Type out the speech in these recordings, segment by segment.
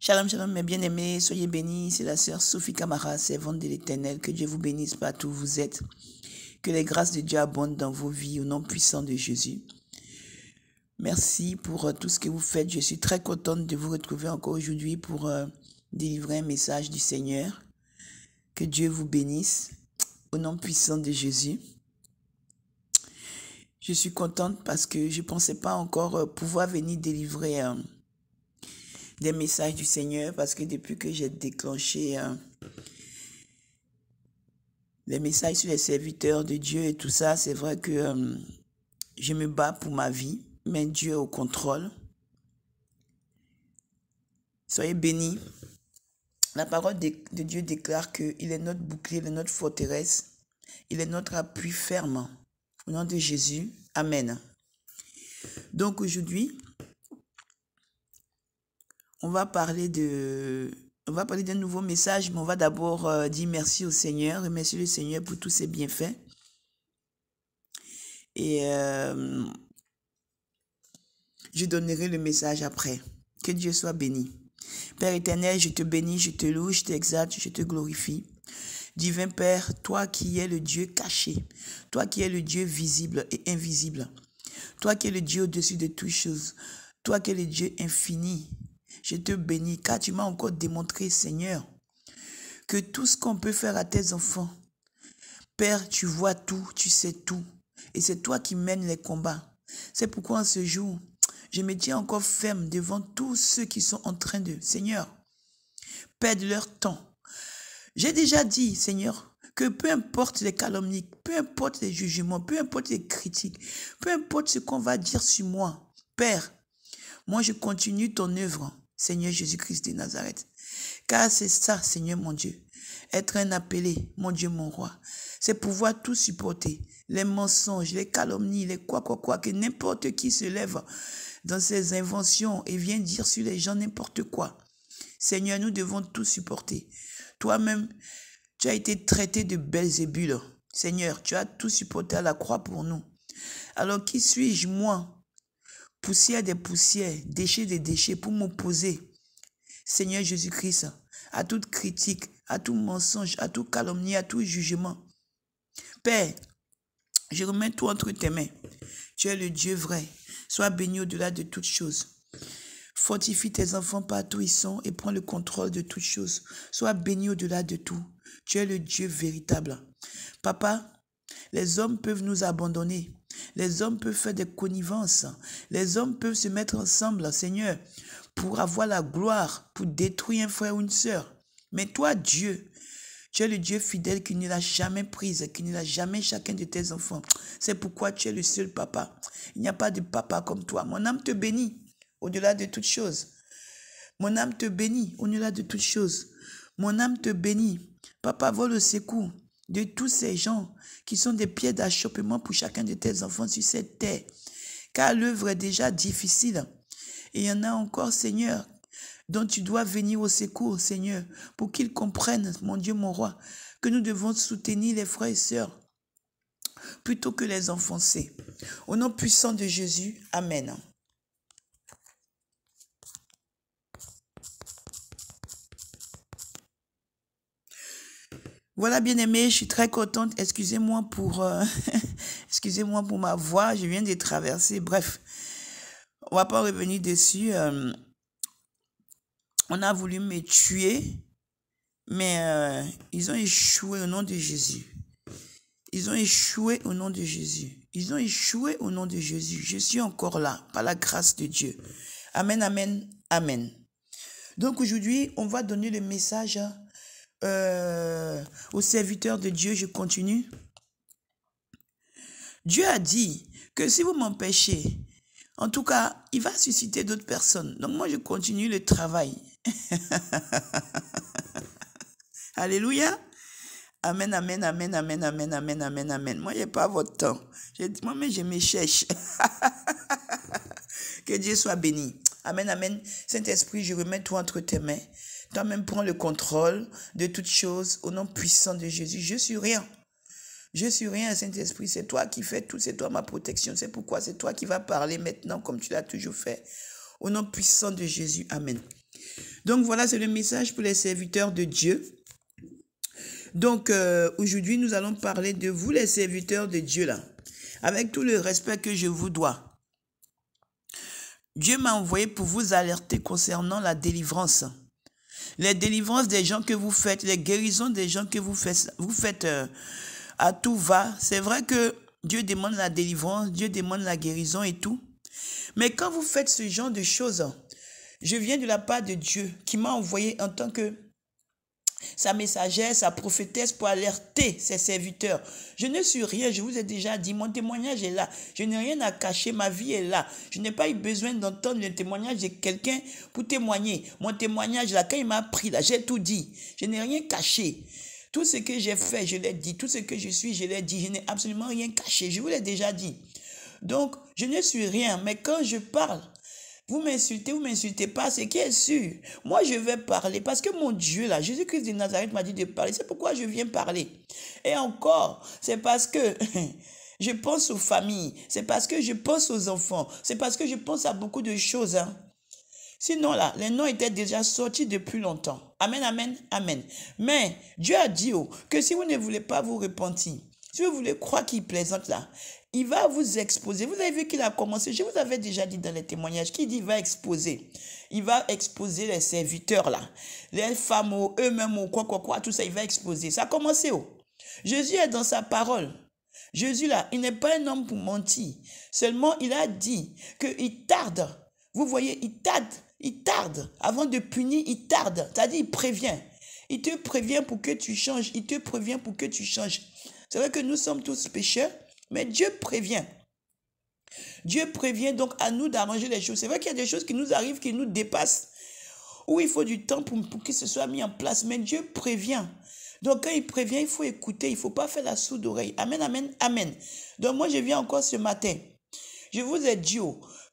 Shalom, shalom, mes bien-aimés, soyez bénis. C'est la sœur Sophie Camara, servante de l'Éternel. Que Dieu vous bénisse partout où vous êtes. Que les grâces de Dieu abondent dans vos vies au nom puissant de Jésus. Merci pour tout ce que vous faites. Je suis très contente de vous retrouver encore aujourd'hui pour délivrer un message du Seigneur. Que Dieu vous bénisse au nom puissant de Jésus. Je suis contente parce que je ne pensais pas encore pouvoir venir délivrer des messages du Seigneur, parce que depuis que j'ai déclenché les messages sur les serviteurs de Dieu et tout ça, c'est vrai que je me bats pour ma vie, mais Dieu est au contrôle. Soyez bénis. La parole de Dieu déclare qu'il est notre bouclier, il est notre forteresse, il est notre appui ferme. Au nom de Jésus, Amen. Donc aujourd'hui, on va parler d'un nouveau message, mais on va d'abord dire merci au Seigneur, remercier le Seigneur pour tous ses bienfaits. Et je donnerai le message après. Que Dieu soit béni. Père éternel, je te bénis, je te loue, je t'exalte, je te glorifie. Divin Père, toi qui es le Dieu caché, toi qui es le Dieu visible et invisible, toi qui es le Dieu au-dessus de toutes choses, toi qui es le Dieu infini, je te bénis car tu m'as encore démontré, Seigneur, que tout ce qu'on peut faire à tes enfants, Père, tu vois tout, tu sais tout, et c'est toi qui mènes les combats. C'est pourquoi en ce jour, je me tiens encore ferme devant tous ceux qui sont en train de, Seigneur, perdre leur temps. J'ai déjà dit, Seigneur, que peu importe les calomnies, peu importe les jugements, peu importe les critiques, peu importe ce qu'on va dire sur moi, Père, moi je continue ton œuvre, Seigneur Jésus-Christ de Nazareth. Car c'est ça, Seigneur mon Dieu, être un appelé, mon Dieu, mon roi. C'est pouvoir tout supporter, les mensonges, les calomnies, les quoi, que n'importe qui se lève dans ses inventions et vient dire sur les gens n'importe quoi. Seigneur, nous devons tout supporter. Toi-même, tu as été traité de Belzébul. Seigneur, tu as tout supporté à la croix pour nous. Alors qui suis-je, moi, poussière des poussières, déchets des déchets, pour m'opposer, Seigneur Jésus-Christ, à toute critique, à tout mensonge, à toute calomnie, à tout jugement. Père, je remets tout entre tes mains. Tu es le Dieu vrai. Sois béni au-delà de toutes choses. Fortifie tes enfants partout où ils sont et prends le contrôle de toutes choses. Sois béni au-delà de tout. Tu es le Dieu véritable. Papa, les hommes peuvent nous abandonner. Les hommes peuvent faire des connivences. Les hommes peuvent se mettre ensemble, Seigneur, pour avoir la gloire, pour détruire un frère ou une sœur. Mais toi, Dieu, tu es le Dieu fidèle qui ne l'a jamais prise, qui ne l'a jamais chacun de tes enfants. C'est pourquoi tu es le seul papa. Il n'y a pas de papa comme toi. Mon âme te bénit au-delà de toutes choses. Mon âme te bénit au-delà de toutes choses. Mon âme te bénit. Papa, vole au secours de tous ces gens qui sont des pieds d'achoppement pour chacun de tes enfants sur cette terre. Car l'œuvre est déjà difficile. Et il y en a encore, Seigneur, dont tu dois venir au secours, Seigneur, pour qu'ils comprennent, mon Dieu, mon roi, que nous devons soutenir les frères et sœurs plutôt que les enfoncer. Au nom puissant de Jésus, Amen. Voilà, bien-aimés, je suis très contente. Excusez-moi pour ma voix, je viens de traverser. Bref, on va pas revenir dessus. On a voulu me tuer, mais ils ont échoué au nom de Jésus. Ils ont échoué au nom de Jésus. Ils ont échoué au nom de Jésus. Je suis encore là, par la grâce de Dieu. Amen, amen, amen. Donc aujourd'hui, on va donner le message aux serviteurs de Dieu. Je continue. Dieu a dit que si vous m'empêchez, en tout cas, il va susciter d'autres personnes. Donc moi, je continue le travail. Alléluia. Amen, amen, amen, amen, amen, amen, amen, amen. Moi, je n'ai pas votre temps. Moi-même, je me cherche. Que Dieu soit béni. Amen, amen. Saint-Esprit, je remets tout entre tes mains. Toi-même, prends le contrôle de toutes choses au nom puissant de Jésus. Je suis rien. Je suis rien, Saint-Esprit. C'est toi qui fais tout. C'est toi ma protection. C'est pourquoi c'est toi qui vas parler maintenant comme tu l'as toujours fait. Au nom puissant de Jésus. Amen. Donc voilà, c'est le message pour les serviteurs de Dieu. Donc aujourd'hui, nous allons parler de vous, les serviteurs de Dieu, là, avec tout le respect que je vous dois. Dieu m'a envoyé pour vous alerter concernant la délivrance. Les délivrances des gens que vous faites, les guérisons des gens que vous faites à tout va. C'est vrai que Dieu demande la délivrance, Dieu demande la guérison et tout. Mais quand vous faites ce genre de choses, je viens de la part de Dieu qui m'a envoyé en tant que sa messagère, sa prophétesse pour alerter ses serviteurs. Je ne suis rien, je vous ai déjà dit, mon témoignage est là. Je n'ai rien à cacher, ma vie est là. Je n'ai pas eu besoin d'entendre le témoignage de quelqu'un pour témoigner. Mon témoignage là, quand il m'a pris là, j'ai tout dit. Je n'ai rien caché. Tout ce que j'ai fait, je l'ai dit. Tout ce que je suis, je l'ai dit. Je n'ai absolument rien caché. Je vous l'ai déjà dit. Donc, je ne suis rien. Mais quand je parle, vous m'insultez pas, c'est qui est sûr. Moi, je vais parler parce que mon Dieu, là, Jésus-Christ de Nazareth m'a dit de parler. C'est pourquoi je viens parler. Et encore, c'est parce que je pense aux familles. C'est parce que je pense aux enfants. C'est parce que je pense à beaucoup de choses. Hein. Sinon, là, les noms étaient déjà sortis depuis longtemps. Amen, amen, amen. Mais Dieu a dit que si vous ne voulez pas vous repentir, si vous voulez croire qu'il plaisante là, il va vous exposer. Vous avez vu qu'il a commencé. Je vous avais déjà dit dans les témoignages qu'il dit il va exposer. Il va exposer les serviteurs là. Les femmes, eux-mêmes, quoi, tout ça, il va exposer. Ça a commencé. Jésus est dans sa parole. Jésus là, il n'est pas un homme pour mentir. Seulement, il a dit qu'il tarde. Vous voyez, il tarde. Avant de punir, il tarde. C'est-à-dire, il prévient. Il te prévient pour que tu changes. Il te prévient pour que tu changes. C'est vrai que nous sommes tous pécheurs. Mais Dieu prévient. Dieu prévient donc à nous d'arranger les choses. C'est vrai qu'il y a des choses qui nous arrivent, qui nous dépassent, où il faut du temps pour que ce soit mis en place. Mais Dieu prévient. Donc quand il prévient, il faut écouter. Il ne faut pas faire la sourde oreille. Amen, amen, amen. Donc moi, je viens encore ce matin. Je vous ai dit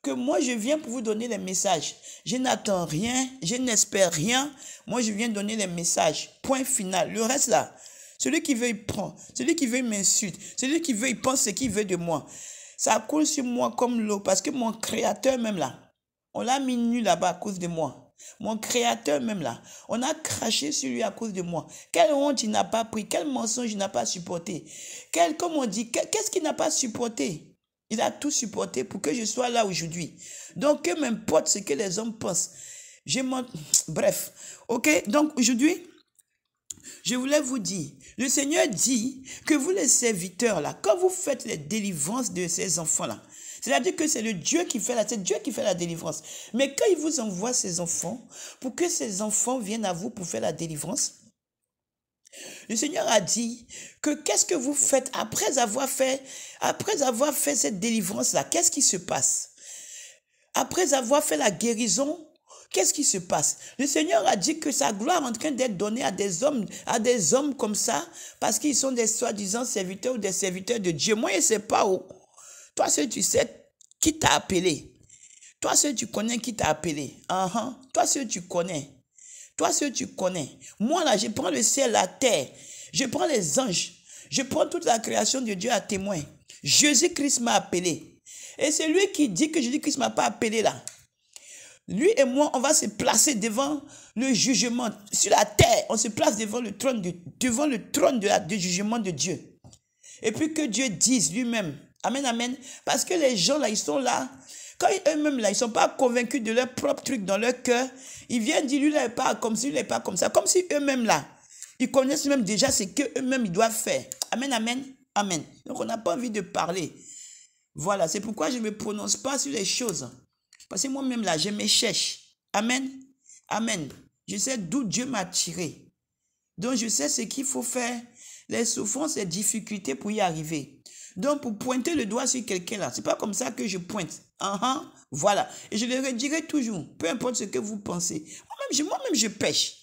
que moi, je viens pour vous donner les messages. Je n'attends rien. Je n'espère rien. Moi, je viens donner les messages. Point final. Le reste là, celui qui veut, il prend. Celui qui veut, il m'insulte. Celui qui veut, il pense ce qu'il veut de moi. Ça coule sur moi comme l'eau. Parce que mon créateur même là, on l'a mis nu là-bas à cause de moi. Mon créateur même là, on a craché sur lui à cause de moi. Quelle honte il n'a pas pris. Quel mensonge il n'a pas supporté. Comme on dit, qu'est-ce qu'il n'a pas supporté? Il a tout supporté pour que je sois là aujourd'hui. Donc, que m'importe ce que les hommes pensent. Bref. Ok, donc aujourd'hui, je voulais vous dire, le Seigneur dit que vous les serviteurs là, quand vous faites les délivrances de ces enfants-là, c'est-à-dire que c'est le Dieu qui fait c'est Dieu qui fait la délivrance. Mais quand il vous envoie ces enfants, pour que ces enfants viennent à vous pour faire la délivrance, le Seigneur a dit que qu'est-ce que vous faites après avoir fait cette délivrance-là, qu'est-ce qui se passe? Après avoir fait la guérison, qu'est-ce qui se passe? Le Seigneur a dit que sa gloire est en train d'être donnée à des hommes comme ça, parce qu'ils sont des soi-disant serviteurs ou des serviteurs de Dieu. Moi, je ne sais pas où. Toi, seul, tu sais qui t'a appelé. Toi, seul, tu connais qui t'a appelé. Toi, seul, tu connais. Toi, seul, tu connais. Moi, là, je prends le ciel, la terre. Je prends les anges. Je prends toute la création de Dieu à témoin. Jésus-Christ m'a appelé. Et c'est lui qui dit que Jésus-Christ ne m'a pas appelé là. Lui et moi, on va se placer devant le jugement. Sur la terre, on se place devant le trône du jugement de Dieu. Et puis que Dieu dise lui-même. Amen, amen. Parce que les gens là, ils sont là. Quand eux-mêmes là, ils ne sont pas convaincus de leur propre truc dans leur cœur, ils viennent dire, lui là, il n'est pas comme si, lui n'est pas comme ça. Comme si eux-mêmes là, ils connaissent même déjà ce qu'eux-mêmes ils doivent faire. Amen, amen, amen. Donc on n'a pas envie de parler. Voilà, c'est pourquoi je ne me prononce pas sur les choses. Parce que moi-même là, je me cherche. Amen, amen. Je sais d'où Dieu m'a tiré. Donc je sais ce qu'il faut faire. Les souffrances, les difficultés pour y arriver. Donc, pour pointer le doigt sur quelqu'un là, c'est pas comme ça que je pointe. Voilà. Et je le redirai toujours, peu importe ce que vous pensez. Moi-même, je pêche.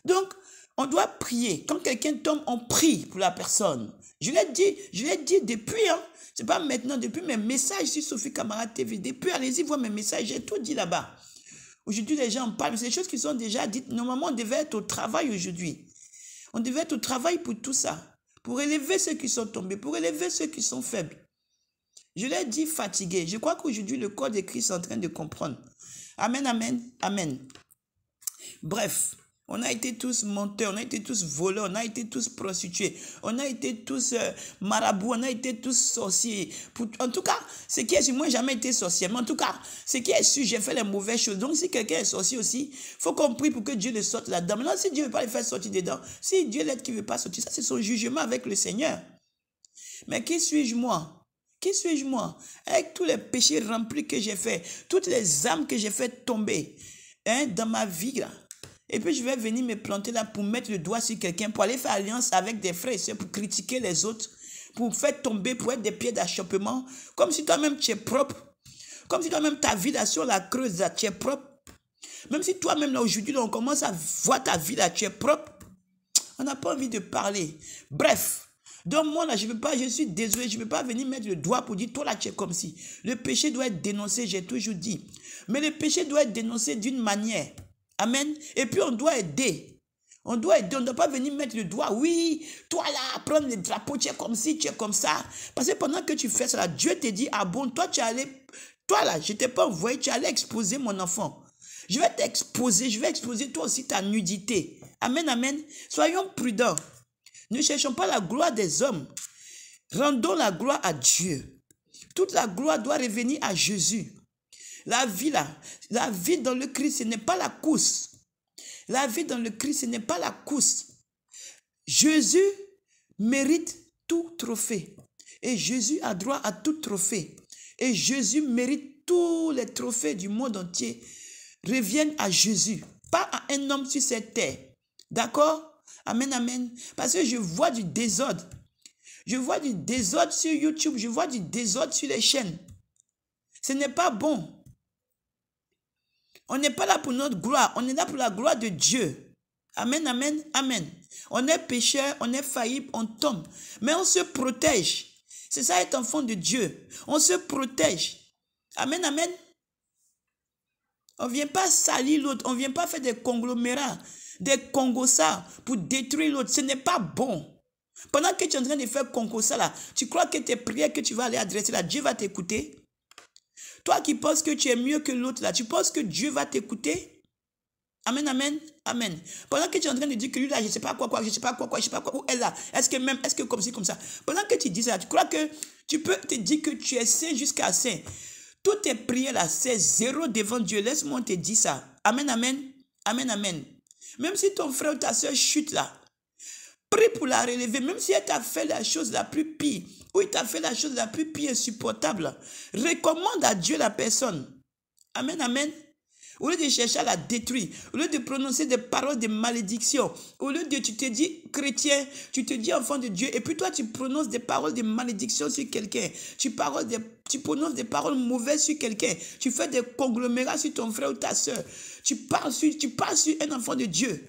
Donc, on doit prier. Quand quelqu'un tombe, on prie pour la personne. Je l'ai dit depuis, c'est pas maintenant, depuis mes messages sur Sophie Camara TV. Depuis, allez-y voir mes messages, j'ai tout dit là-bas. Aujourd'hui, les gens en parlent. C'est des choses qui sont déjà dites. Normalement, on devait être au travail aujourd'hui. On devait être au travail pour tout ça. Pour élever ceux qui sont tombés, pour élever ceux qui sont faibles. Je l'ai dit fatigué. Je crois qu'aujourd'hui, le corps de Christ est en train de comprendre. Amen, amen, amen. Bref, on a été tous menteurs, on a été tous voleurs, on a été tous prostitués, on a été tous marabouts, on a été tous sorciers. En tout cas, ce qui est sûr, moi, j'ai jamais été sorcier, mais en tout cas, ce qui est sûr, j'ai fait les mauvaises choses. Donc, si quelqu'un est sorcier aussi, il faut qu'on prie pour que Dieu le sorte là-dedans. Maintenant, si Dieu ne veut pas le faire sortir dedans, si Dieu l'aide qui ne veut pas sortir, ça, c'est son jugement avec le Seigneur. Mais qui suis-je moi? Qui suis-je moi? Avec tous les péchés remplis que j'ai fait, toutes les âmes que j'ai fait tomber dans ma vie là. Et puis je vais venir me planter là pour mettre le doigt sur quelqu'un, pour aller faire alliance avec des frères et sœurs, pour critiquer les autres, pour faire tomber, pour être des pieds d'achoppement, comme si toi-même tu es propre, comme si toi-même ta vie là sur la creuse là, tu es propre. Même si toi-même là aujourd'hui on commence à voir ta vie là, tu es propre, on n'a pas envie de parler. Bref. Donc moi là, je suis désolé, je ne peux pas venir mettre le doigt pour dire, toi là tu es comme si. Le péché doit être dénoncé, j'ai toujours dit. Mais le péché doit être dénoncé d'une manière. Amen. Et puis on doit aider. On doit aider, on ne doit pas venir mettre le doigt. Oui, toi là, prendre le drapeau, tu es comme ci, tu es comme ça. Parce que pendant que tu fais ça, là, Dieu te dit, ah bon, toi tu es allé, toi là, je ne t'ai pas envoyé, tu es allé exposer mon enfant. Je vais t'exposer, je vais exposer toi aussi ta nudité. Amen, amen. Soyons prudents. Ne cherchons pas la gloire des hommes. Rendons la gloire à Dieu. Toute la gloire doit revenir à Jésus. La vie là, la vie dans le Christ, ce n'est pas la course. La vie dans le Christ, ce n'est pas la course. Jésus mérite tout trophée. Et Jésus a droit à tout trophée. Et Jésus mérite tous les trophées du monde entier. Reviennent à Jésus, pas à un homme sur cette terre. D'accord? Amen, amen. Parce que je vois du désordre. Je vois du désordre sur YouTube. Je vois du désordre sur les chaînes. Ce n'est pas bon. On n'est pas là pour notre gloire. On est là pour la gloire de Dieu. Amen, amen, amen. On est pécheur, on est faillible, on tombe. Mais on se protège. C'est ça être enfant de Dieu. On se protège. Amen, amen. On ne vient pas salir l'autre. On ne vient pas faire des conglomérats, des congossas pour détruire l'autre. Ce n'est pas bon. Pendant que tu es en train de faire congossa là, tu crois que tes prières que tu vas aller adresser là, Dieu va t'écouter? Toi qui penses que tu es mieux que l'autre là, tu penses que Dieu va t'écouter? Amen, amen, amen. Pendant que tu es en train de dire que lui là, je ne sais pas quoi, je ne sais pas quoi, je ne sais pas quoi, ou elle là, est-ce que comme ci, comme ça. Pendant que tu dis ça, tu crois que tu peux te dire que tu es saint jusqu'à saint. Toutes tes prières là, c'est zéro devant Dieu. Laisse-moi te dire ça. Amen, amen, amen, amen. Même si ton frère ou ta soeur chute là, prie pour la relever, même si elle t'a fait la chose la plus pire, ou il t'a fait la chose la plus pire insupportable, recommande à Dieu la personne. Amen, amen. Au lieu de chercher à la détruire, au lieu de prononcer des paroles de malédiction, au lieu de, tu te dis chrétien, tu te dis enfant de Dieu, et puis toi tu prononces des paroles de malédiction sur quelqu'un, tu prononces des paroles mauvaises sur quelqu'un, tu fais des conglomérats sur ton frère ou ta soeur, tu parles sur un enfant de Dieu.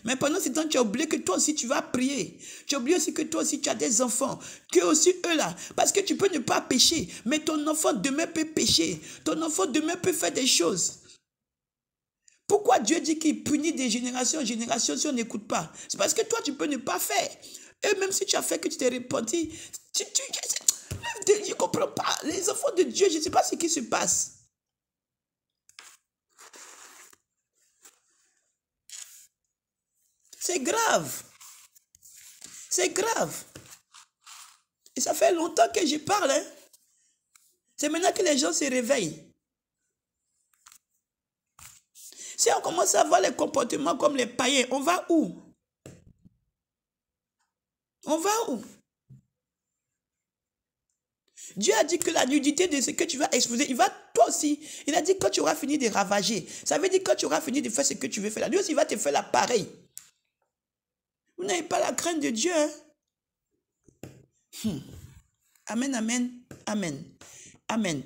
Mais pendant ce temps, tu as oublié que toi aussi tu vas prier. Tu as oublié aussi que toi aussi tu as des enfants. Que aussi eux là. Parce que tu peux ne pas pécher. Mais ton enfant demain peut pécher. Ton enfant demain peut faire des choses. Pourquoi Dieu dit qu'il punit des générations en génération si on n'écoute pas? C'est parce que toi tu peux ne pas faire. Et même si tu as fait que tu t'es repenti, je ne comprends pas. Les enfants de Dieu, je ne sais pas ce qui se passe. C'est grave. C'est grave. Et ça fait longtemps que je parle. Hein. C'est maintenant que les gens se réveillent. Si on commence à voir les comportements comme les païens, on va où? On va où? Dieu a dit que la nudité de ce que tu vas exposer, il va toi aussi. Il a dit que quand tu auras fini de ravager, ça veut dire que quand tu auras fini de faire ce que tu veux faire, lui aussi il va te faire la pareille. Vous n'avez pas la crainte de Dieu. Hein? Amen, amen, amen, amen.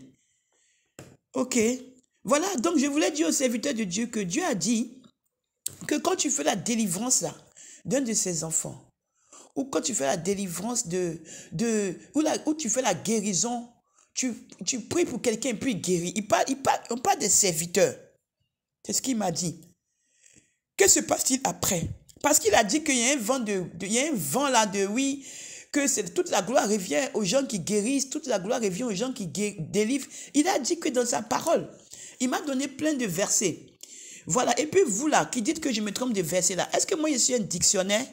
Ok. Voilà, donc je voulais dire aux serviteurs de Dieu que Dieu a dit que quand tu fais la délivrance d'un de ses enfants, ou quand tu fais la délivrance ou tu fais la guérison, tu pries pour quelqu'un et puis il guérit. On parle des serviteurs. C'est ce qu'il m'a dit. Que se passe-t-il après? Parce qu'il a dit qu'il y a un vent là de oui, que toute la gloire revient aux gens qui guérissent, toute la gloire revient aux gens qui délivrent. Il a dit que dans sa parole, il m'a donné plein de versets. Voilà. Et puis vous là, qui dites que je me trompe de versets là, est-ce que moi je suis un dictionnaire?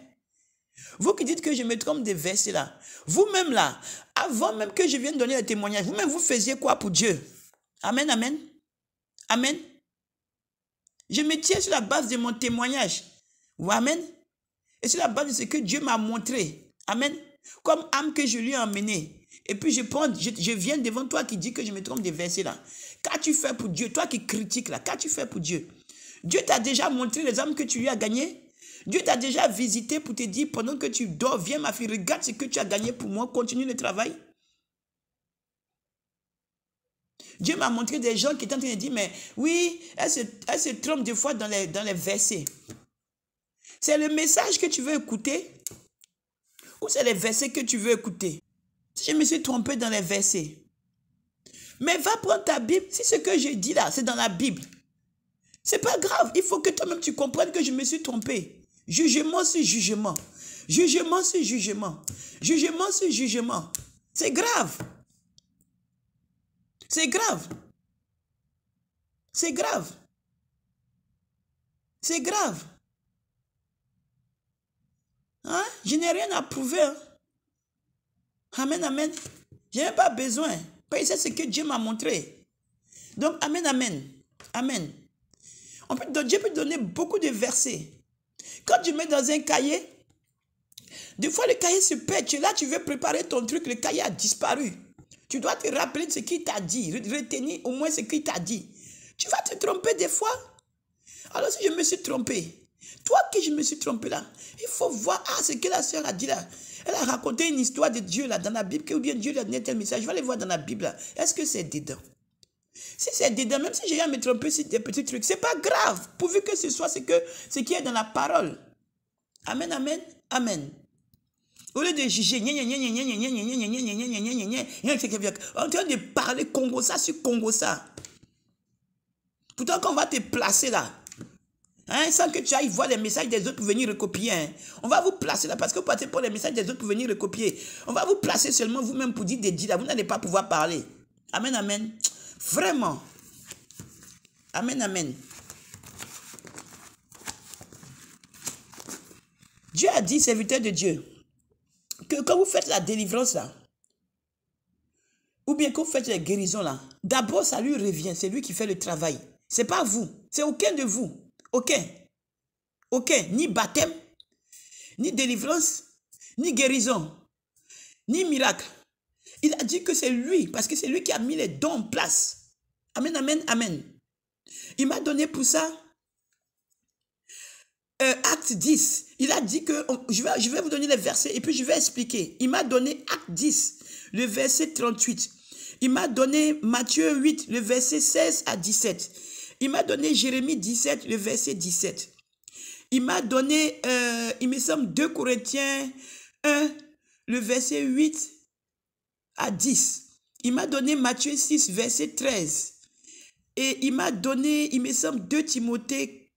Vous qui dites que je me trompe de versets là, vous-même là, avant même que je vienne donner le témoignage, vous-même vous faisiez quoi pour Dieu? Amen, amen. Amen. Je me tiens sur la base de mon témoignage. Ou amen. Et sur la base de ce que Dieu m'a montré. Amen. Comme âme que je lui ai emmené. Et puis je viens devant toi qui dis que je me trompe des versets là. Qu'as-tu fait pour Dieu? Toi qui critiques là, qu'as-tu fait pour Dieu? Dieu t'a déjà montré les âmes que tu lui as gagnées. Dieu t'a déjà visité pour te dire pendant que tu dors, viens ma fille, regarde ce que tu as gagné pour moi, continue le travail. Dieu m'a montré des gens qui étaient en train de dire, mais oui, elle se trompe des fois dans les versets. C'est le message que tu veux écouter ou c'est les versets que tu veux écouter? Si je me suis trompé dans les versets, mais va prendre ta Bible, si ce que je dis là, c'est dans la Bible. C'est pas grave, il faut que toi-même tu comprennes que je me suis trompé. Jugement sur jugement. Jugement sur jugement. Jugement sur jugement. C'est grave. C'est grave. C'est grave. C'est grave. Hein? Je n'ai rien à prouver. Hein? Amen, amen. Je n'ai pas besoin. Parce que c'est ce que Dieu m'a montré. Donc, amen, amen. Amen. Dieu peut donner beaucoup de versets. Quand tu mets dans un cahier, des fois le cahier se perd. Tu es là, tu veux préparer ton truc, le cahier a disparu. Tu dois te rappeler de ce qu'il t'a dit, retenir au moins ce qu'il t'a dit. Tu vas te tromper des fois. Alors si je me suis trompé, toi qui je me suis trompé là, il faut voir ce que la sœur a dit là. Elle a raconté une histoire de Dieu là dans la Bible, ou bien Dieu lui a donné tel message. Je vais aller voir dans la Bible là. Est-ce que c'est dedans? Si c'est dedans, même si j'ai à me tromper sur des petits trucs, c'est pas grave, pourvu que ce soit ce qui est dans la parole. Amen, amen, amen. Au lieu de juger, en train de parler Congo ça sur Congo ça. Pourtant qu'on va te placer là, hein, sans que tu ailles voir les messages des autres pour venir recopier. Hein. On va vous placer là, parce que vous partez pour les messages des autres pour venir recopier. On va vous placer seulement vous-même pour dire des dits là, vous n'allez pas pouvoir parler. Amen, amen. Vraiment. Amen, amen. Dieu a dit, serviteur de Dieu, que quand vous faites la délivrance là, ou bien quand vous faites les guérisons là, d'abord ça lui revient, c'est lui qui fait le travail. C'est pas vous, c'est aucun de vous. Aucun. Aucun. Ni baptême, ni délivrance, ni guérison, ni miracle. Il a dit que c'est lui, parce que c'est lui qui a mis les dons en place. Amen, amen, amen. Il m'a donné pour ça Acte 10. Il a dit que, je vais vous donner les versets et puis je vais expliquer. Il m'a donné Acte 10, le verset 38. Il m'a donné Matthieu 8, le verset 16 à 17. Il m'a donné Jérémie 17, le verset 17. Il m'a donné, il me semble, 2 Corinthiens 1, le verset 8 à 10. Il m'a donné Matthieu 6, verset 13. Et il m'a donné, il me semble, 2 Timothée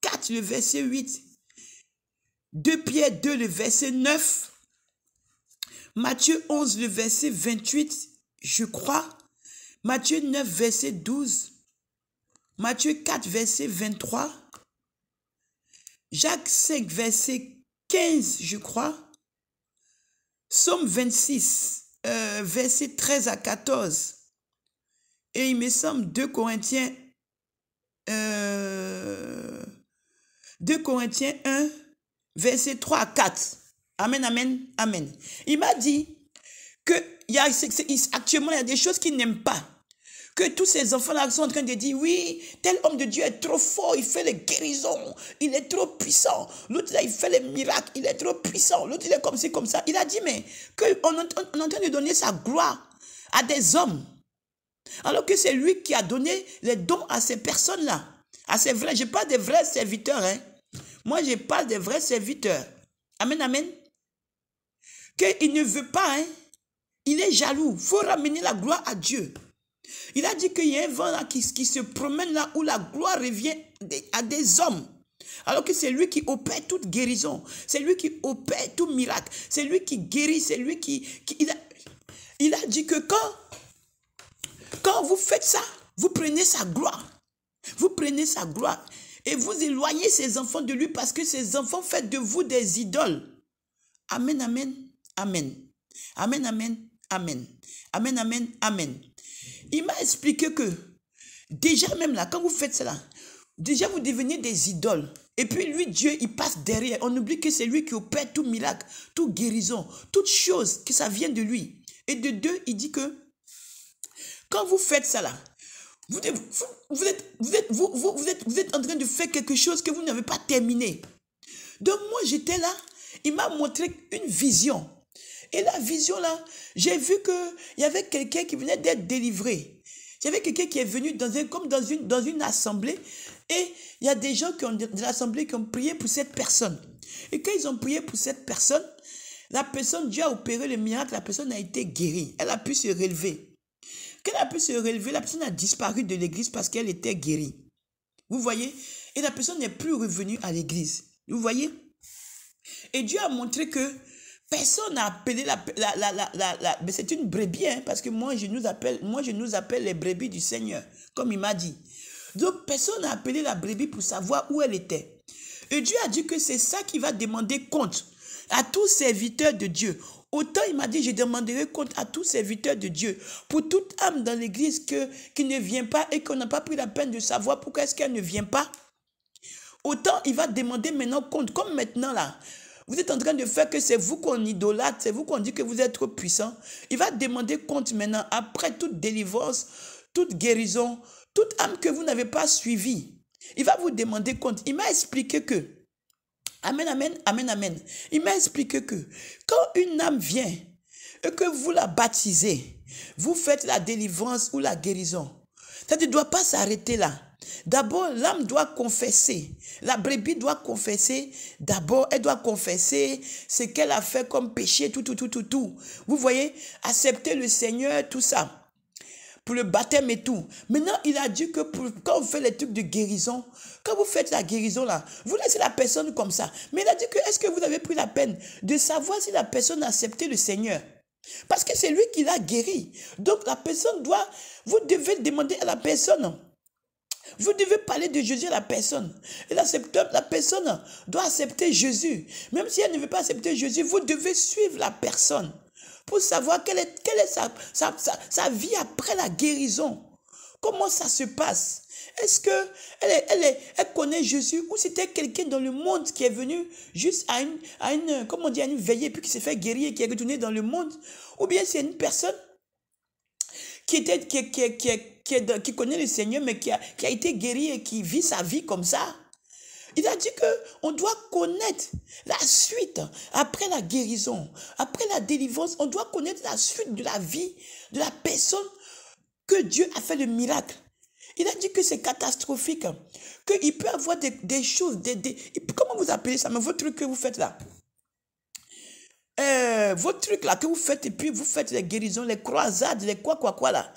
4, le verset 8. 2 Pierre 2, le verset 9. Matthieu 11, le verset 28, je crois. Matthieu 9, verset 12. Matthieu 4, verset 23. Jacques 5, verset 15, je crois. Psaume 26, verset 13 à 14. Et il me semble 2 Corinthiens 1, verset 3 à 4. Amen, amen, amen. Il m'a dit que actuellement, il y a des choses qu'il n'aime pas. Que tous ces enfants-là sont en train de dire, oui, tel homme de Dieu est trop fort, il fait les guérisons, il est trop puissant. L'autre là, il fait les miracles, il est trop puissant. L'autre, il est comme ci, comme ça. Il a dit, mais qu'on est en train de donner sa gloire à des hommes. Alors que c'est lui qui a donné les dons à ces personnes-là. À ces vrais, je parle des vrais serviteurs. Hein. Moi, je parle des vrais serviteurs. Amen, amen. Qu'il ne veut pas, hein. Il est jaloux. Il faut ramener la gloire à Dieu. Il a dit qu'il y a un vent là qui se promène là où la gloire revient à des hommes. Alors que c'est lui qui opère toute guérison. C'est lui qui opère tout miracle. C'est lui qui guérit. C'est lui il a dit que quand vous faites ça, vous prenez sa gloire. Vous prenez sa gloire. Et vous éloignez ces enfants de lui parce que ces enfants font de vous des idoles. Amen, amen, amen. Amen, amen, amen. Amen, amen, amen. Il m'a expliqué que déjà même là, quand vous faites cela, déjà vous devenez des idoles. Et puis lui, Dieu, il passe derrière. On oublie que c'est lui qui opère tout miracle, toute guérison, toute chose, que ça vient de lui. Et de deux, il dit que quand vous faites ça là, vous êtes en train de faire quelque chose que vous n'avez pas terminé. Donc moi, j'étais là, il m'a montré une vision. Et la vision là, j'ai vu qu'il y avait quelqu'un qui venait d'être délivré. Il y avait quelqu'un qui est venu comme dans une assemblée. Et il y a des gens de l'assemblée qui ont prié pour cette personne. Et quand ils ont prié pour cette personne, la personne, Dieu a opéré le miracle, la personne a été guérie. Elle a pu se relever. Quand elle a pu se relever, la personne a disparu de l'église parce qu'elle était guérie. Vous voyez? Et la personne n'est plus revenue à l'église. Vous voyez? Et Dieu a montré que personne n'a appelé mais c'est une brebis, hein, parce que moi je nous appelle les brebis du Seigneur, comme il m'a dit. Donc personne n'a appelé la brebis pour savoir où elle était. Et Dieu a dit que c'est ça qui va demander compte à tous serviteurs de Dieu. Autant il m'a dit, je demanderai compte à tous serviteurs de Dieu. Pour toute âme dans l'église qui ne vient pas et qu'on n'a pas pris la peine de savoir pourquoi est-ce qu'elle ne vient pas. Autant il va demander maintenant compte, comme maintenant là. Vous êtes en train de faire que c'est vous qu'on idolâtre, c'est vous qu'on dit que vous êtes trop puissant. Il va demander compte maintenant, après toute délivrance, toute guérison, toute âme que vous n'avez pas suivie. Il va vous demander compte. Il m'a expliqué que, amen, amen, amen, amen. Il m'a expliqué que quand une âme vient et que vous la baptisez, vous faites la délivrance ou la guérison, ça ne doit pas s'arrêter là. D'abord, l'âme doit confesser. La brebis doit confesser. D'abord, elle doit confesser ce qu'elle a fait comme péché, tout. Vous voyez, accepter le Seigneur, tout ça. Pour le baptême et tout. Maintenant, il a dit que quand vous faites les trucs de guérison, quand vous faites la guérison là, vous laissez la personne comme ça. Mais il a dit que est-ce que vous avez pris la peine de savoir si la personne a accepté le Seigneur? Parce que c'est lui qui l'a guéri. Donc, la personne vous devez demander à la personne. Vous devez parler de Jésus à la personne. Et la personne doit accepter Jésus. Même si elle ne veut pas accepter Jésus, vous devez suivre la personne pour savoir quelle est sa vie après la guérison. Comment ça se passe? Est-ce qu'elle connaît Jésus ou c'était quelqu'un dans le monde qui est venu juste à une veillée puis qui s'est fait guérir et qui est retourné dans le monde? Ou bien c'est une personne qui connaît le Seigneur, mais qui a été guéri et qui vit sa vie comme ça. Il a dit qu'on doit connaître la suite après la guérison, après la délivrance. On doit connaître la suite de la vie de la personne que Dieu a fait le miracle. Il a dit que c'est catastrophique, qu'il peut y avoir des choses, comment vous appelez ça, mais votre truc que vous faites là. Votre truc là que vous faites et puis vous faites les guérisons, les croisades, les quoi là.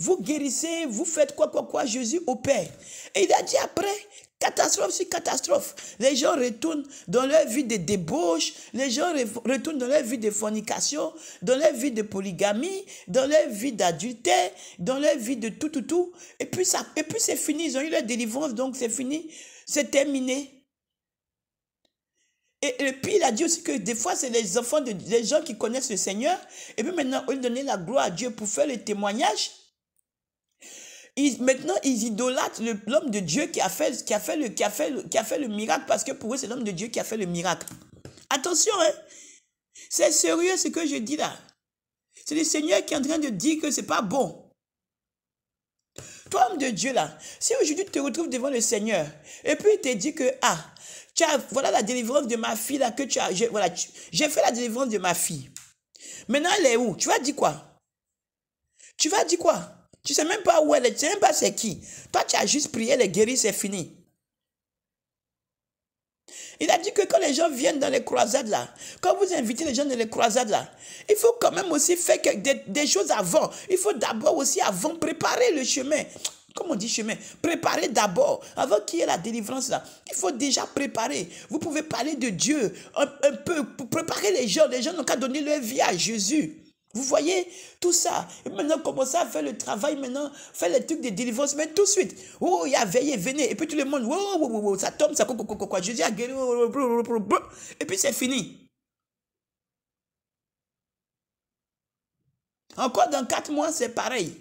Vous guérissez, vous faites quoi, Jésus opère. Et il a dit après, catastrophe sur catastrophe. Les gens retournent dans leur vie de débauche, les gens retournent dans leur vie de fornication, dans leur vie de polygamie, dans leur vie d'adultère, dans leur vie de tout. Et puis c'est fini, ils ont eu leur délivrance, donc c'est fini, c'est terminé. Et puis il a dit aussi que des fois c'est les gens qui connaissent le Seigneur. Et puis maintenant, au lieu de donner la gloire à Dieu pour faire le témoignage, maintenant ils idolâtrent l'homme de Dieu qui a fait le miracle, parce que pour eux c'est l'homme de Dieu qui a fait le miracle. Attention, hein, c'est sérieux ce que je dis là. C'est le Seigneur qui est en train de dire que c'est pas bon. Toi, homme de Dieu là, si aujourd'hui tu te retrouves devant le Seigneur et puis il te dit que voilà la délivrance de ma fille là que j'ai fait la délivrance de ma fille. Maintenant elle est où? Tu vas dire quoi? Tu vas dire quoi? Tu sais même pas où elle est, tu sais même pas c'est qui. Toi tu as juste prié, elle est guérie, c'est fini. Il a dit que quand les gens viennent dans les croisades là, quand vous invitez les gens dans les croisades là, il faut quand même aussi faire des choses avant. Il faut d'abord aussi avant préparer le chemin. Comment on dit chemin? Préparer d'abord, avant qu'il y ait la délivrance là. Il faut déjà préparer. Vous pouvez parler de Dieu un peu pour préparer les gens. Les gens n'ont qu'à donner leur vie à Jésus. Vous voyez tout ça. Et maintenant, commencez à faire le travail maintenant, faire les trucs de délivrance, mais tout de suite. Oh, il y a veillé, venez. Et puis tout le monde, oh, ça tombe, ça quoi. Jésus a guéri. Et puis c'est fini. Encore dans 4 mois, c'est pareil.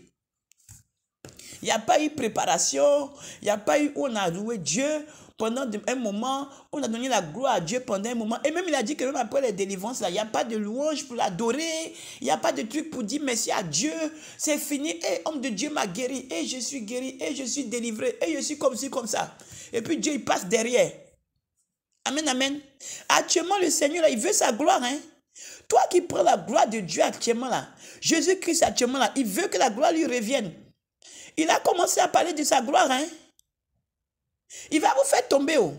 Il n'y a pas eu préparation, il n'y a pas eu où on a loué Dieu pendant un moment, on a donné la gloire à Dieu pendant un moment. Et même il a dit que même après les délivrances, là, il n'y a pas de louange pour l'adorer, il n'y a pas de truc pour dire merci à Dieu. C'est fini, et homme de Dieu m'a guéri, et je suis guéri, et je suis délivré, et je suis comme ci, comme ça. Et puis Dieu, il passe derrière. Amen, amen. Actuellement, le Seigneur, là, il veut sa gloire, hein. Toi qui prends la gloire de Dieu actuellement, là, Jésus-Christ actuellement, là, il veut que la gloire lui revienne. Il a commencé à parler de sa gloire, hein. Il va vous faire tomber, oh.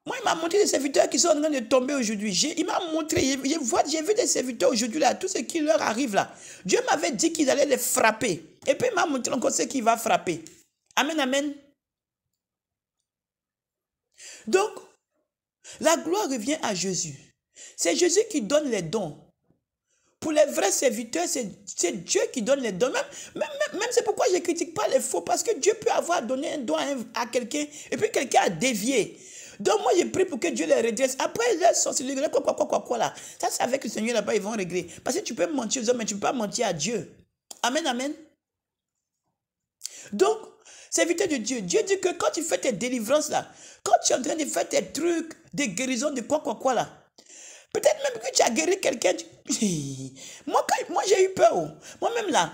Moi, il m'a montré des serviteurs qui sont en train de tomber aujourd'hui. Il m'a montré, j'ai vu des serviteurs aujourd'hui, là, tout ce qui leur arrive, là. Dieu m'avait dit qu'il allait les frapper. Et puis, il m'a montré encore ce qu'il va frapper. Amen, amen. Donc, la gloire revient à Jésus. C'est Jésus qui donne les dons. Pour les vrais serviteurs, c'est Dieu qui donne les dons. Même c'est pourquoi je ne critique pas les faux. Parce que Dieu peut avoir donné un don à quelqu'un et puis quelqu'un a dévié. Donc moi, je prie pour que Dieu les redresse. Après, les sorcelleries, quoi là. Ça, c'est avec le Seigneur là-bas, ils vont régler. Parce que tu peux mentir aux hommes, mais tu ne peux pas mentir à Dieu. Amen, amen. Donc, serviteur de Dieu, Dieu dit que quand tu fais tes délivrances là, quand tu es en train de faire tes trucs de guérison de quoi là, peut-être même que tu as guéri quelqu'un. Moi, j'ai eu peur. Moi-même là,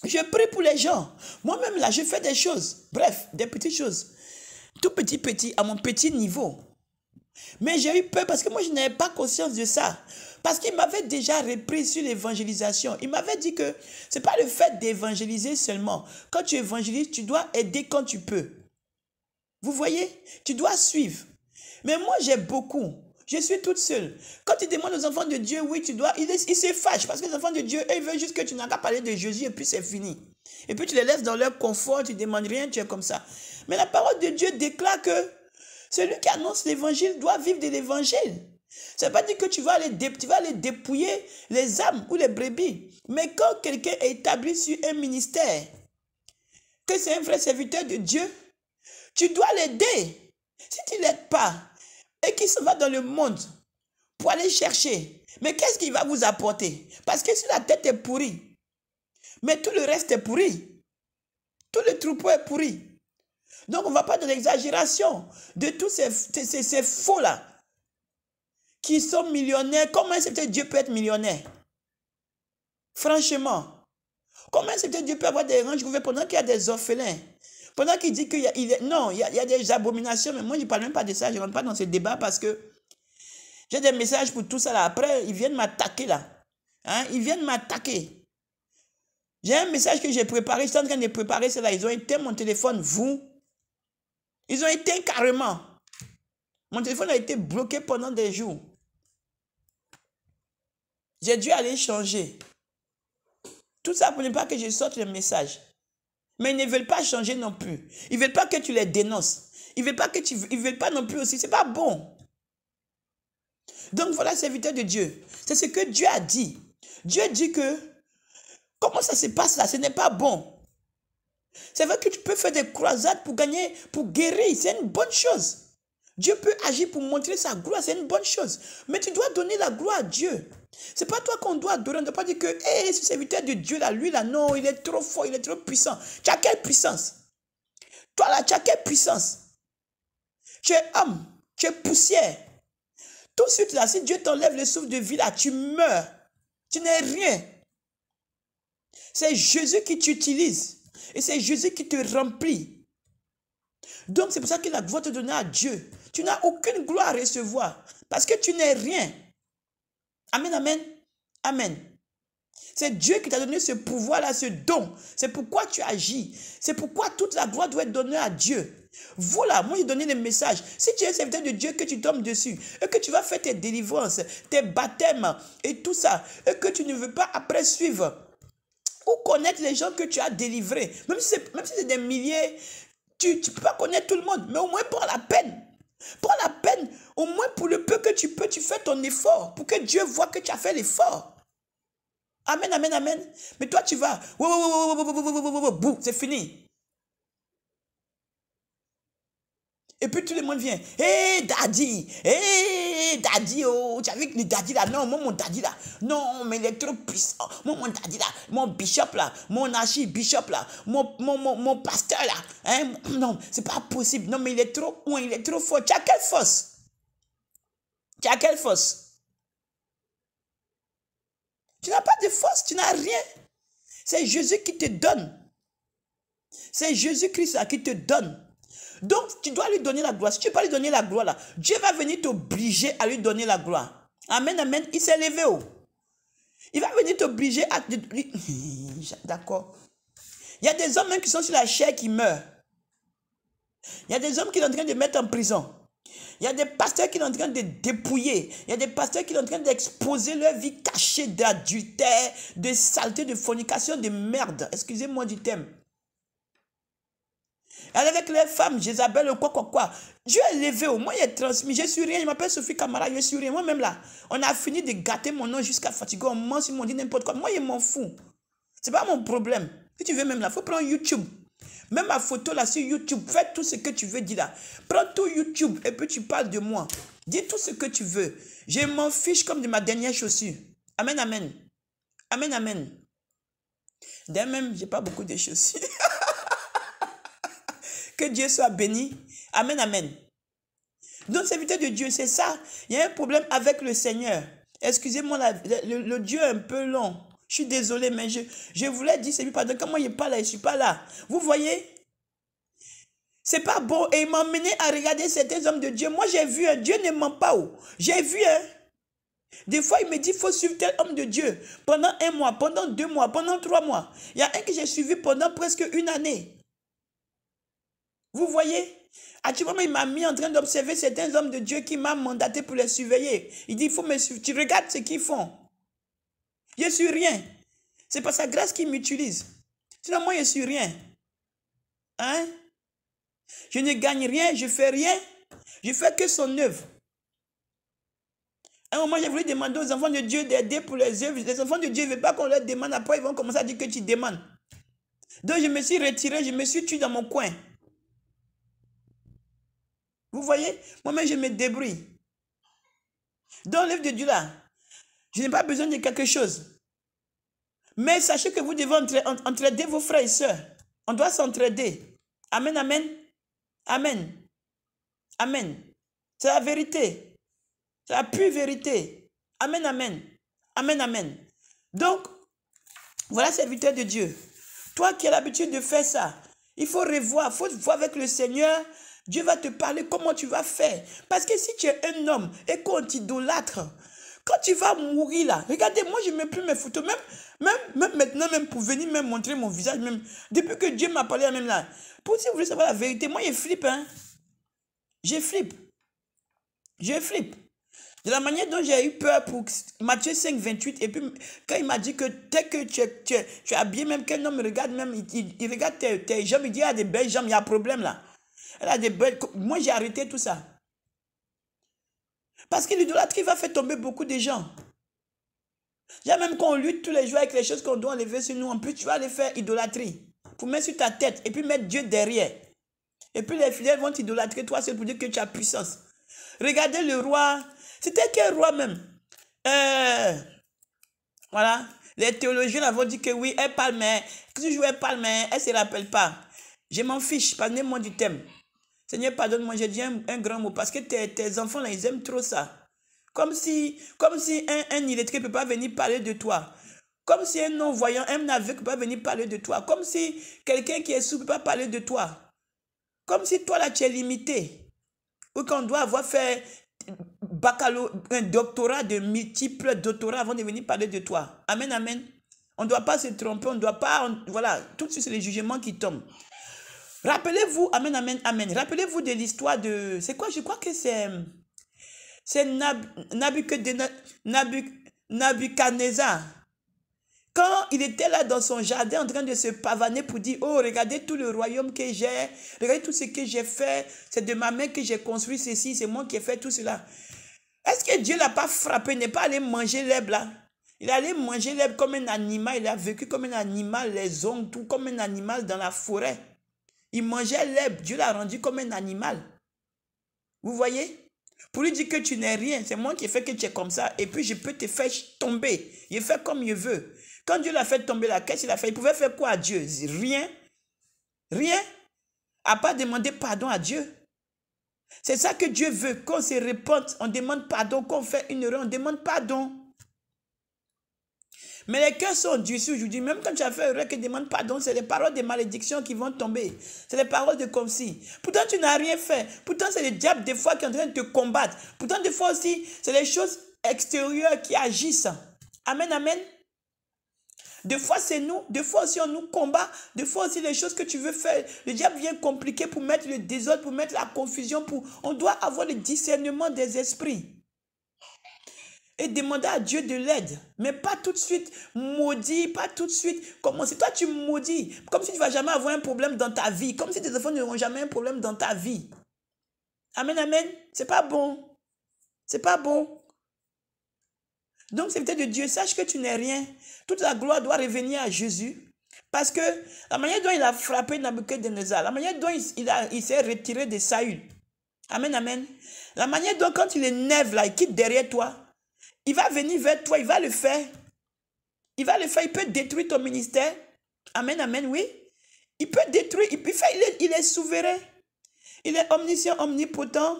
je prie pour les gens. Moi-même là, je fais des choses. Bref, des petites choses. Tout petit, à mon petit niveau. Mais j'ai eu peur parce que moi, je n'avais pas conscience de ça. Parce qu'il m'avait déjà repris sur l'évangélisation. Il m'avait dit que ce n'est pas le fait d'évangéliser seulement. Quand tu évangélises, tu dois aider quand tu peux. Vous voyez? Tu dois suivre. Mais moi, j'ai beaucoup. Je suis toute seule. Quand tu demandes aux enfants de Dieu, oui, tu dois, ils se fâchent parce que les enfants de Dieu, ils veulent juste que tu n'as qu'à parler de Jésus et puis c'est fini. Et puis tu les laisses dans leur confort, tu ne demandes rien, tu es comme ça. Mais la parole de Dieu déclare que celui qui annonce l'évangile doit vivre de l'évangile. Ça ne veut pas dire que tu vas aller dépouiller les âmes ou les brebis. Mais quand quelqu'un est établi sur un ministère, que c'est un vrai serviteur de Dieu, tu dois l'aider. Si tu ne l'aides pas, et qu'il se va dans le monde pour aller chercher, mais qu'est-ce qu'il va vous apporter? Parce que si la tête est pourrie, mais tout le reste est pourri. Tout le troupeau est pourri. Donc on ne va pas dans l'exagération de tous ces faux-là qui sont millionnaires. Comment est-ce que Dieu peut être millionnaire? Franchement, comment est-ce que Dieu peut avoir des rangs pendant qu'il y a des orphelins? Pendant qu'il dit qu'il y a, il y a des abominations, mais moi je ne parle même pas de ça, je ne rentre pas dans ce débat parce que j'ai des messages pour tout ça là. Après, ils viennent m'attaquer là. Hein? Ils viennent m'attaquer. J'ai un message que j'ai préparé, je suis en train de préparer cela. Ils ont éteint mon téléphone, vous. Ils ont éteint carrément. Mon téléphone a été bloqué pendant des jours. J'ai dû aller changer. Tout ça pour ne pas que je sorte le message. Mais ils ne veulent pas changer non plus. Ils ne veulent pas que tu les dénonces. Ils ne veulent pas non plus aussi. Ce n'est pas bon. Donc voilà, serviteur de Dieu. C'est ce que Dieu a dit. Dieu dit que, comment ça se passe là? Ce n'est pas bon. C'est vrai que tu peux faire des croisades pour gagner, pour guérir. C'est une bonne chose. Dieu peut agir pour montrer sa gloire. C'est une bonne chose. Mais tu dois donner la gloire à Dieu. Ce n'est pas toi qu'on doit adorer. On ne doit pas dire que hey, ce serviteur de Dieu là, lui là, non, il est trop fort, il est trop puissant. Tu as quelle puissance? Toi là, tu as quelle puissance? Tu es homme, tu es poussière. Tout de suite là, si Dieu t'enlève le souffle de vie là, tu meurs. Tu n'es rien. C'est Jésus qui t'utilise. Et c'est Jésus qui te remplit. Donc c'est pour ça que la gloire te donnée à Dieu. Tu n'as aucune gloire à recevoir. Parce que tu n'es rien. Amen, amen. Amen. C'est Dieu qui t'a donné ce pouvoir-là, ce don. C'est pourquoi tu agis. C'est pourquoi toute la gloire doit être donnée à Dieu. Voilà, moi j'ai donné le message. Si tu es serviteur de Dieu, que tu tombes dessus, et que tu vas faire tes délivrances, tes baptêmes, et tout ça, et que tu ne veux pas après suivre ou connaître les gens que tu as délivrés, même si c'est des milliers, tu ne peux pas connaître tout le monde, mais au moins prends la peine Prends la peine, au moins pour le peu que tu peux, tu fais ton effort pour que Dieu voit que tu as fait l'effort. Amen, amen, amen. Mais toi, tu vas, bouh, c'est fini. Et puis tout le monde vient. Hé, daddy, oh, tu as vu le daddy là? Non, moi, mon daddy là. Non, mais il est trop puissant. Moi, mon daddy là, mon bishop là, mon archibishop là, mon pasteur là. Hein? Non, c'est pas possible. Non, mais il est trop loin, il est trop fort. Tu as quelle force? Tu as quelle force? Tu n'as pas de force, tu n'as rien. C'est Jésus qui te donne. C'est Jésus-Christ là qui te donne. Donc, tu dois lui donner la gloire. Si tu ne peux pas lui donner la gloire, là, Dieu va venir t'obliger à lui donner la gloire. Amen, amen. Il s'est levé. Oh. Il va venir t'obliger à... D'accord. Il y a des hommes même qui sont sur la chair qui meurent. Il y a des hommes qui sont en train de mettre en prison. Il y a des pasteurs qui sont en train de dépouiller. Il y a des pasteurs qui sont en train d'exposer leur vie cachée d'adultère, de saleté, de fornication, de merde. Excusez-moi du thème. Elle avec les femmes, Jézabel, quoi. Dieu est levé, au moins il est transmis. Je suis rien, je m'appelle Sophie Camara, je suis rien. Moi-même là, on a fini de gâter mon nom jusqu'à fatiguer. On ment sur mon dit n'importe quoi. Moi, je m'en fous. C'est pas mon problème. Si tu veux même là, il faut prendre YouTube. Même ma photo là sur YouTube, fais tout ce que tu veux dire là. Prends tout YouTube et puis tu parles de moi. Dis tout ce que tu veux. Je m'en fiche comme de ma dernière chaussure. Amen, amen. Amen, amen. D'ailleurs même, j'ai pas beaucoup de chaussures. Que Dieu soit béni. Amen, amen. Donc, serviteur de Dieu, c'est ça. Il y a un problème avec le Seigneur. Excusez-moi, le Dieu est un peu long. Je suis désolé, mais je voulais dire, c'est lui, pardon, comment il n'est pas là, je ne suis pas là. Vous voyez? C'est pas bon. Et il m'a emmené à regarder certains hommes de Dieu. Moi, j'ai vu un Dieu ne ment pas. J'ai vu un. Des fois, il me dit, il faut suivre tel homme de Dieu. Pendant 1 mois, pendant 2 mois, pendant 3 mois. Il y a un que j'ai suivi pendant presque 1 année. Vous voyez? À tout moment, il m'a mis en train d'observer certains hommes de Dieu qui m'ont mandaté pour les surveiller. Il dit, il faut me suivre. Tu regardes ce qu'ils font. Je ne suis rien. C'est par sa grâce qu'il m'utilise. Sinon, moi, je ne suis rien. Hein? Je ne gagne rien, je ne fais rien. Je ne fais que son œuvre. À un moment, j'ai voulu demander aux enfants de Dieu d'aider pour les œuvres. Les enfants de Dieu ne veulent pas qu'on leur demande. Après, ils vont commencer à dire que tu demandes. Donc, je me suis retiré, je me suis tué dans mon coin. Vous voyez? Moi-même, je me débrouille. Dans l'œuvre de Dieu, là, je n'ai pas besoin de quelque chose. Mais sachez que vous devez entraider vos frères et sœurs. On doit s'entraider. Amen, amen. Amen. Amen. C'est la vérité. C'est la pure vérité. Amen, amen. Amen, amen. Donc, voilà, serviteur de Dieu. Toi qui as l'habitude de faire ça, il faut revoir, il faut voir avec le Seigneur. Dieu va te parler comment tu vas faire. Parce que si tu es un homme et qu'on t'idolâtre, quand tu vas mourir là, regardez, moi je ne mets plus mes photos, même maintenant, même pour venir me montrer mon visage, même depuis que Dieu m'a parlé, même là. Pour si vous voulez savoir la vérité, moi je flippe, hein. Je flippe. Je flippe. De la manière dont j'ai eu peur pour Matthieu 5, 28, et puis quand il m'a dit que dès que tu es habillé, même qu'un homme regarde, même il regarde tes jambes, il dit, il y a des belles jambes, il y a un problème là. Elle a des belles... Moi, j'ai arrêté tout ça. Parce que l'idolâtrie va faire tomber beaucoup de gens. Il y a même qu'on lutte tous les jours avec les choses qu'on doit enlever sur nous. En plus, tu vas aller faire idolâtrie. Pour mettre sur ta tête et puis mettre Dieu derrière. Et puis les fidèles vont t'idolâtrer toi seul pour dire que tu as puissance. Regardez le roi. C'était quel roi même? Voilà. Les théologiens là vont dire que oui, elle parle, mais toujours elle parle, mais elle ne se rappelle pas. Je m'en fiche, parlez-moi du thème. Seigneur, pardonne-moi, j'ai dit un grand mot, parce que tes enfants, là, ils aiment trop ça. Comme si un illettré ne peut pas venir parler de toi. Comme si un non-voyant, un aveugle ne peut pas venir parler de toi. Comme si quelqu'un qui est sourd ne peut pas parler de toi. Comme si toi, là, tu es limité. Ou qu'on doit avoir fait un doctorat de multiples doctorats avant de venir parler de toi. Amen, amen. On ne doit pas se tromper, on ne doit pas... voilà, tout de suite, c'est les jugements qui tombent. Rappelez-vous, amen, amen, amen. Rappelez-vous de l'histoire de... C'est quoi? Je crois que c'est Nabuchodonosor. Quand il était là dans son jardin en train de se pavaner pour dire, oh, regardez tout le royaume que j'ai, regardez tout ce que j'ai fait, c'est de ma main que j'ai construit ceci, c'est moi qui ai fait tout cela. Est-ce que Dieu ne l'a pas frappé, n'est pas allé manger l'herbe là? Il est allé manger l'herbe comme un animal, il a vécu comme un animal, les ongles, tout comme un animal dans la forêt. Il mangeait l'herbe, Dieu l'a rendu comme un animal. Vous voyez? Pour lui dire que tu n'es rien, c'est moi qui ai fait que tu es comme ça, et puis je peux te faire tomber. Il fait comme il veut. Quand Dieu l'a fait tomber là, qu'est-ce qu'il a fait? Il pouvait faire quoi à Dieu? Rien. Rien. À part demander pardon à Dieu. C'est ça que Dieu veut. Qu'on se répente, on demande pardon. Qu'on fait une erreur, on demande pardon. Mais les cœurs sont durs aujourd'hui. Même quand tu as fait une erreur qui demande pardon, c'est les paroles de malédiction qui vont tomber. C'est les paroles de comme si. Pourtant, tu n'as rien fait. Pourtant, c'est le diable des fois qui est en train de te combattre. Pourtant, des fois aussi, c'est les choses extérieures qui agissent. Amen, amen. Des fois, c'est nous. Des fois aussi, on nous combat. Des fois aussi, les choses que tu veux faire, le diable vient compliquer pour mettre le désordre, pour mettre la confusion. On doit avoir le discernement des esprits. Et demander à Dieu de l'aide. Mais pas tout de suite maudit, pas tout de suite commencer. Toi, tu maudis. Comme si tu ne vas jamais avoir un problème dans ta vie. Comme si tes enfants n'auront jamais un problème dans ta vie. Amen, amen. C'est pas bon. C'est pas bon. Donc, c'est peut-être de Dieu. Sache que tu n'es rien. Toute la gloire doit revenir à Jésus. Parce que la manière dont il a frappé Nabuchodonosor, la manière dont il s'est retiré de Saül. Amen, amen. La manière dont quand il énerve là, il quitte derrière toi, il va venir vers toi, il va le faire. Il va le faire, il peut détruire ton ministère. Amen, amen, oui. Il peut détruire, il est souverain. Il est omniscient, omnipotent,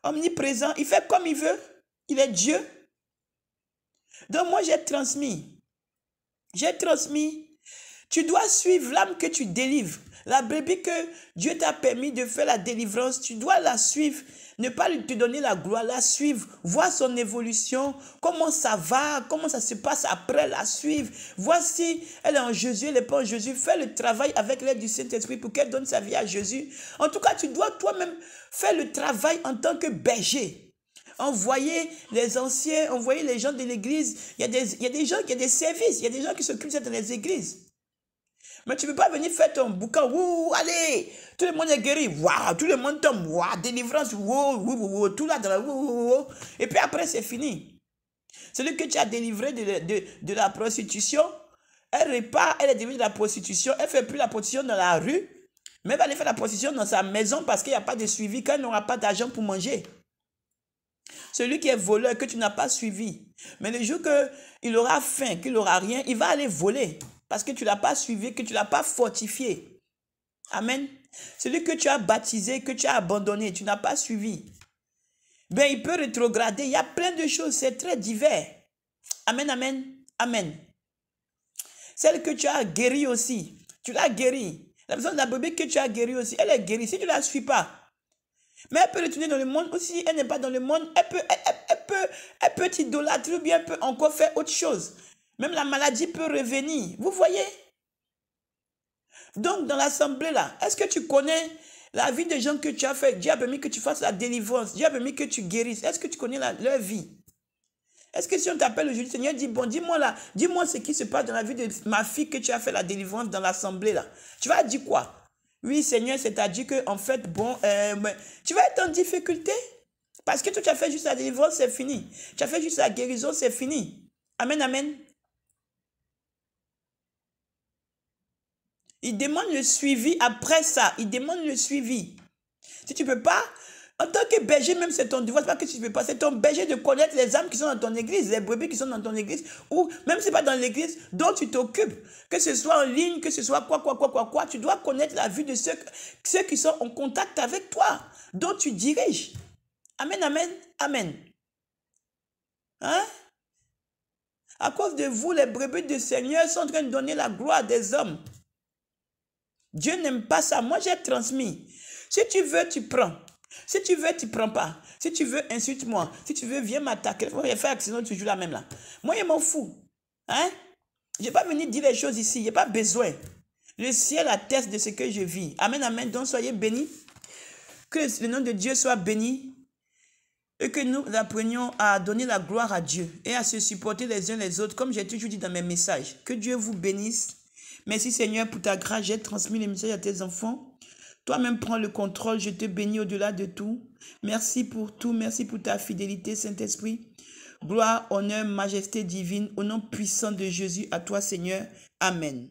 omniprésent. Il fait comme il veut. Il est Dieu. Donc moi, j'ai transmis. J'ai transmis. Tu dois suivre l'âme que tu délivres. La brebis que Dieu t'a permis de faire la délivrance, tu dois la suivre. Ne pas lui te donner la gloire, la suivre. Voir son évolution, comment ça va, comment ça se passe après, la suivre. Voir si elle est en Jésus, elle n'est pas en Jésus. Fais le travail avec l'aide du Saint-Esprit pour qu'elle donne sa vie à Jésus. En tout cas, tu dois toi-même faire le travail en tant que berger. Envoyer les anciens, envoyer les gens de l'église. Il y a des gens qui ont des services, il y a des gens qui s'occupent dans les églises. Mais tu ne peux pas venir faire ton boucan. Ouh, allez, tout le monde est guéri. Waouh, tout le monde tombe. Waouh, délivrance. Wow, tout là. Et puis après, c'est fini. Celui que tu as délivré de la prostitution, elle repart, elle est devenue de la prostitution. Elle ne fait plus la prostitution dans la rue, mais elle va aller faire la prostitution dans sa maison parce qu'il n'y a pas de suivi, quand elle n'aura pas d'argent pour manger. Celui qui est voleur, que tu n'as pas suivi. Mais le jour qu'il aura faim, qu'il n'aura rien, il va aller voler. Parce que tu ne l'as pas suivi, que tu ne l'as pas fortifié. Amen. Celui que tu as baptisé, que tu as abandonné, tu n'as pas suivi. Ben, il peut rétrograder. Il y a plein de choses, c'est très divers. Amen, amen, amen. Celle que tu as guérie aussi, tu l'as guérie. La personne de la brebis que tu as guérie aussi, elle est guérie. Si tu ne la suis pas, mais elle peut retourner dans le monde aussi, elle n'est pas dans le monde, elle peut t'idolâtrer ou bien elle peut encore faire autre chose. Même la maladie peut revenir. Vous voyez? Donc, dans l'assemblée là, est-ce que tu connais la vie des gens que tu as fait? Dieu a permis que tu fasses la délivrance. Dieu a permis que tu guérisses. Est-ce que tu connais leur vie? Est-ce que si on t'appelle aujourd'hui, Seigneur dit, bon, dis-moi là, dis-moi ce qui se passe dans la vie de ma fille que tu as fait la délivrance dans l'assemblée là. Tu vas dire quoi? Oui, Seigneur, c'est-à-dire que en fait, bon, tu vas être en difficulté. Parce que toi, tu as fait juste la délivrance, c'est fini. Tu as fait juste la guérison, c'est fini. Amen, amen. Il demande le suivi après ça. Il demande le suivi. Si tu ne peux pas, en tant que berger, même c'est ton devoir, c'est pas que tu ne peux pas, c'est ton berger de connaître les âmes qui sont dans ton église, les brebis qui sont dans ton église, ou même si ce n'est pas dans l'église, dont tu t'occupes, que ce soit en ligne, que ce soit quoi, tu dois connaître la vie de ceux qui sont en contact avec toi, dont tu diriges. Amen, amen, amen. Hein? À cause de vous, les brebis du Seigneur sont en train de donner la gloire à des hommes. Dieu n'aime pas ça. Moi, j'ai transmis. Si tu veux, tu prends. Si tu veux, tu ne prends pas. Si tu veux, insulte-moi. Si tu veux, viens m'attaquer. Je vais faire accident toujours la même là. Moi, je m'en fous. Hein? Je n'ai pas venu dire les choses ici. Il n'y a pas besoin. Le ciel atteste de ce que je vis. Amen, amen. Donc, soyez bénis. Que le nom de Dieu soit béni. Et que nous apprenions à donner la gloire à Dieu et à se supporter les uns les autres, comme j'ai toujours dit dans mes messages. Que Dieu vous bénisse. Merci Seigneur pour ta grâce. J'ai transmis les messages à tes enfants. Toi-même prends le contrôle. Je te bénis au-delà de tout. Merci pour tout. Merci pour ta fidélité, Saint-Esprit. Gloire, honneur, majesté divine, au nom puissant de Jésus, à toi Seigneur. Amen.